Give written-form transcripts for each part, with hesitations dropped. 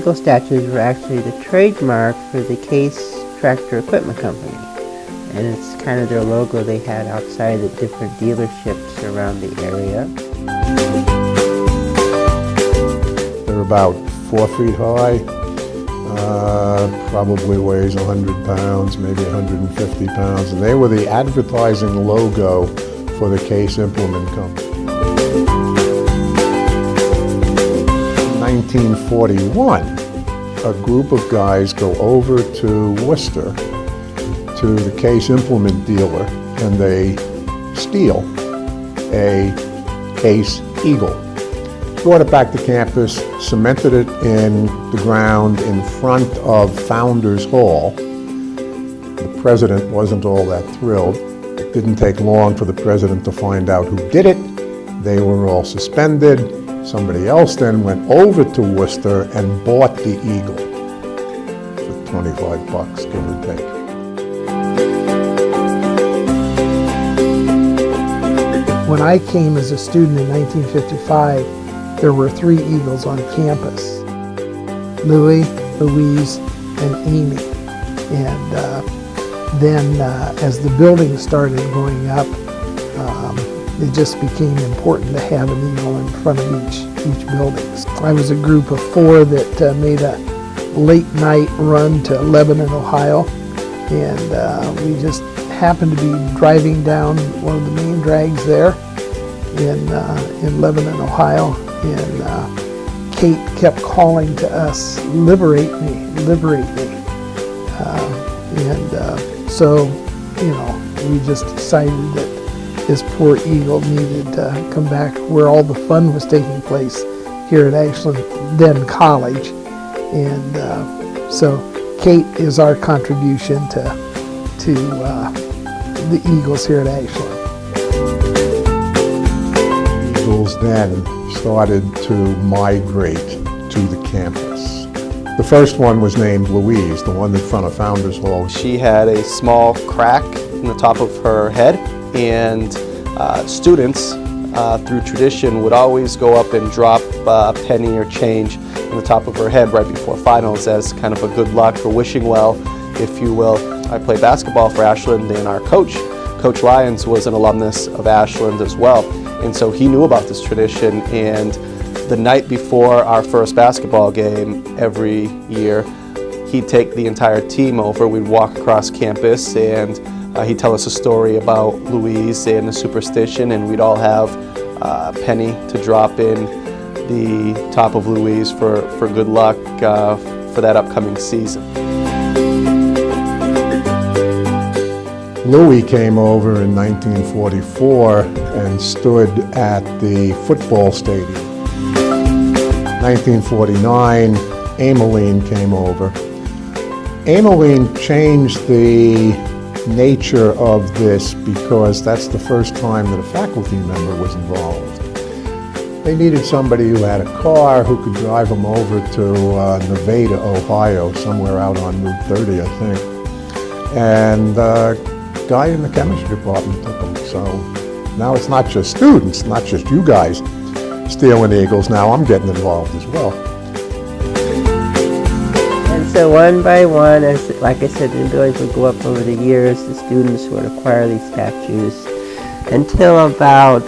eagle statues were actually the trademark for the Case Tractor Equipment Company. And it's kind of their logo they had outside at different dealerships around the area. They're about 4 feet high, probably weighs 100 pounds, maybe 150 pounds. And they were the advertising logo for the Case Implement Company. In 1941, a group of guys go over to Worcester to the Case Implement dealer, and they steal a Case Eagle. Brought it back to campus, cemented it in the ground in front of Founders Hall. The president wasn't all that thrilled. It didn't take long for the president to find out who did it. They were all suspended. Somebody else then went over to Worcester and bought the Eagle for 25 bucks, give or take. When I came as a student in 1955, there were 3 eagles on campus, Louis, Louise, and Amy. And then as the building started going up, it just became important to have an eagle in front of each building. I was a group of 4 that made a late night run to Lebanon, Ohio, and we just happened to be driving down one of the main drags there in Lebanon, Ohio, and Kate kept calling to us, "Liberate me, liberate me." So, we just decided that this poor eagle needed to come back where all the fun was taking place here at Ashland, then college. And so Kate is our contribution to the eagles here at Ashland. Eagles then started to migrate to the campus. The first one was named Louise, the one in front of Founders Hall. She had a small crack in the top of her head, and students, through tradition, would always go up and drop a penny or change in the top of her head right before finals as kind of a good luck or wishing well, if you will. I played basketball for Ashland, and our coach, Coach Lyons, was an alumnus of Ashland as well. And so he knew about this tradition, and the night before our first basketball game every year, he'd take the entire team over. We'd walk across campus, and he'd tell us a story about Louise and the superstition, and we'd all have a penny to drop in the top of Louise for good luck for that upcoming season. Louis came over in 1944 and stood at the football stadium. 1949, Emmeline came over. Emmeline changed the nature of this because that's the first time that a faculty member was involved. They needed somebody who had a car who could drive them over to Nevada, Ohio, somewhere out on Route 30, I think. And the guy in the chemistry department took them. So now it's not just students, not just you guys stealing eagles. Now I'm getting involved as well. And so one by one, like I said, the abilities would go up over the years. The students would acquire these statues until about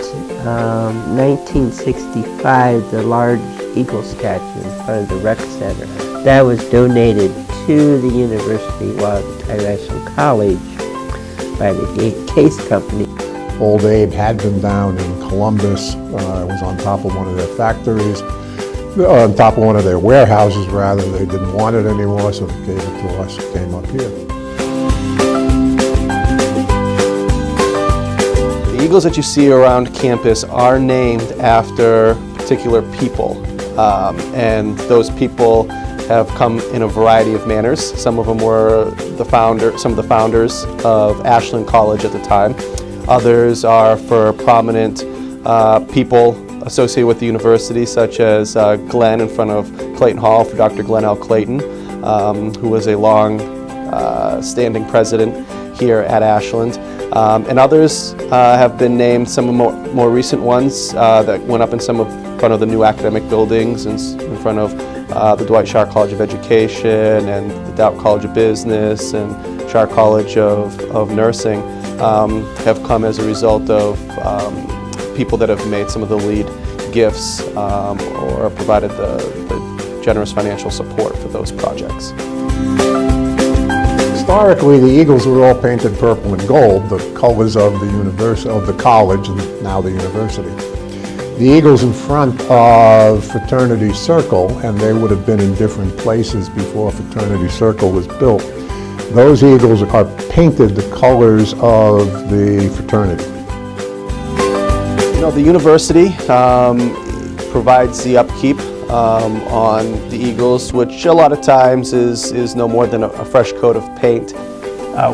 1965, the large eagle statue in front of the rec center. That was donated to the university while at Ashland College by the Case Company. Old Abe had been down in Columbus. Was on top of one of their factories, on top of one of their warehouses rather. They didn't want it anymore, so they gave it to us. It came up here. The eagles that you see around campus are named after particular people, and those people have come in a variety of manners. Some of them were some of the founders of Ashland College at the time. Others are for prominent people associated with the university, such as Glenn in front of Clayton Hall for Dr. Glenn L. Clayton, who was a long-standing president here at Ashland. And others have been named, some of more recent ones that went up in front of the new academic buildings and in front of the Dwight Scharre College of Education and the Doubt College of Business and Scharre College of Nursing have come as a result of people that have made some of the lead gifts or provided the generous financial support for those projects. Historically, the eagles were all painted purple and gold, the colors of the college and now the university. The eagles in front of Fraternity Circle, and they would have been in different places before Fraternity Circle was built. Those eagles are painted the colors of the fraternity. You know, the university provides the upkeep on the eagles, which a lot of times is no more than a fresh coat of paint.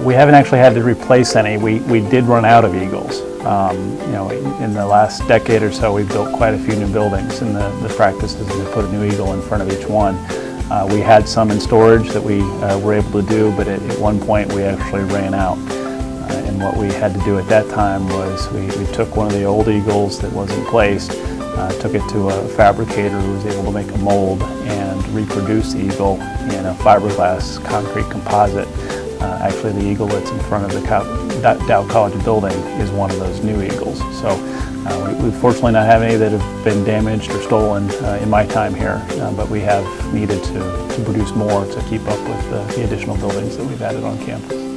We haven't actually had to replace any. We did run out of eagles. You know, in the last decade or so, we've built quite a few new buildings, and the practice is to put a new eagle in front of each one. We had some in storage that we were able to do, but at one point we actually ran out. And what we had to do at that time was we took one of the old eagles that wasn't placed, took it to a fabricator who was able to make a mold and reproduce the eagle in a fiberglass concrete composite. Actually, the eagle that's in front of the Dow College building is one of those new eagles. So we fortunately not have any that have been damaged or stolen in my time here, but we have needed to produce more to keep up with the additional buildings that we've added on campus.